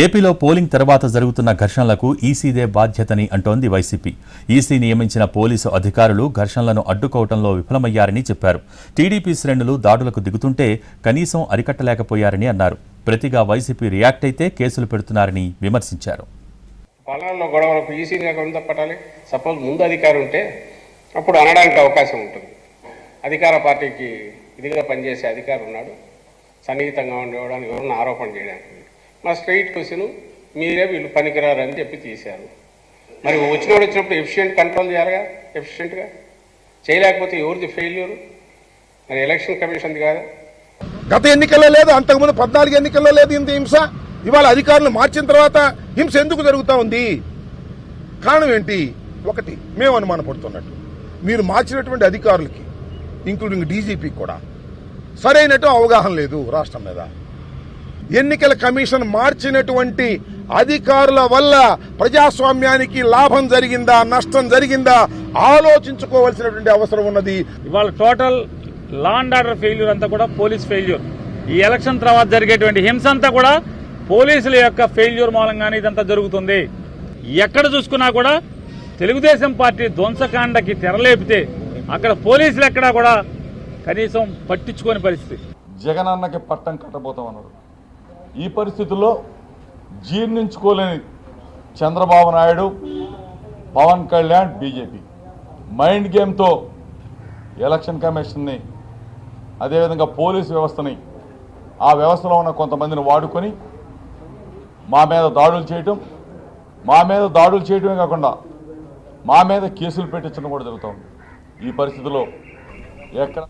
ఏపీలో పోలింగ్ తర్వాత జరుగుతున్న ఘర్షణలకు ఈసీదే బాధ్యతని అంటోంది వైసీపీ. ఈసీ నియమించిన పోలీసు అధికారులు ఘర్షణలను అడ్డుకోవడంలో విఫలమయ్యారని చెప్పారు. టీడీపీ శ్రేణులు దాడులకు దిగుతుంటే కనీసం అరికట్టలేకపోయారని అన్నారు. ప్రతిగా వైసీపీ రియాక్ట్ అయితే కేసులు పెడుతున్నారని విమర్శించారు. పాలనలో గొడవలకు ఈసీగా కొంత పట్టాలి. సపోజ్ ముందు అధికారం ఉంటే అప్పుడు అనడానికి అవకాశం ఉంటుంది. అధికార పార్టీకి ఇదిగా పనిచేసే అధికారం ఉన్నాడు, సన్నిహితంగా ఉండేవాడని ఎవరన్నా ఆరోపణ చేయడానికి. మా స్ట్రైట్ క్వశ్చన్, మీరే వీళ్ళు పనికిరారని చెప్పి తీశారు. మరి వచ్చినప్పుడు ఎఫిషియెంట్ కంట్రోల్ చేయాలిగా, ఎఫిషియెంట్గా చేయలేకపోతే ఎవరిది ఫెయిల్యూర్? మరి ఎలక్షన్ కమిషన్ది కాదా? గత ఎన్నికల్లో లేదు, అంతకుముందు 14 ఎన్నికల్లో లేదు ఇంత హింస. ఇవాళ అధికారులు మార్చిన తర్వాత హింస ఎందుకు జరుగుతూ ఉంది? కారణం ఏంటి? ఒకటి, మేము అనుమానపడుతున్నట్టు మీరు మార్చినటువంటి అధికారులకి, ఇంక్లూడింగ్ డీజీపీకి కూడా సరైనట్టు అవగాహన లేదు రాష్ట్రం మీద. ఎన్నికల కమిషన్ మార్చినటువంటి అధికారుల వల్ల ప్రజాస్వామ్యానికి లాభం జరిగిందా, నష్టం జరిగిందా ఆలోచించుకోవాల్సినటువంటి అవసరం ఉన్నది. ఇవాళ total law and order failure అంతా కూడా పోలీస్ ఫెయిల్యూర్. ఈ ఎలక్షన్ తర్వాత జరిగేటువంటి హింస అంతా కూడా పోలీసుల యొక్క ఫెయిల్యూర్ మూలంగానే ఇదంతా జరుగుతుంది. ఎక్కడ చూసుకున్నా కూడా తెలుగుదేశం పార్టీ ధ్వంసకాండకి తెరలేపితే అక్కడ పోలీసులు ఎక్కడా కూడా కనీసం పట్టించుకోని పరిస్థితి. జగనన్నకి పట్టం కట్టబోతామన్నారు. ఈ పరిస్థితుల్లో జీర్ణించుకోలేని చంద్రబాబు నాయుడు, పవన్ కళ్యాణ్, బీజేపీ మైండ్ గేమ్తో ఎలక్షన్ కమిషన్ని, అదేవిధంగా పోలీసు వ్యవస్థని, ఆ వ్యవస్థలో ఉన్న కొంతమందిని వాడుకొని మా మీద దాడులు చేయటమే కాకుండా మా మీద కేసులు పెట్టించడం కూడా జరుగుతూ ఉంది. ఈ పరిస్థితుల్లో ఎక్కడ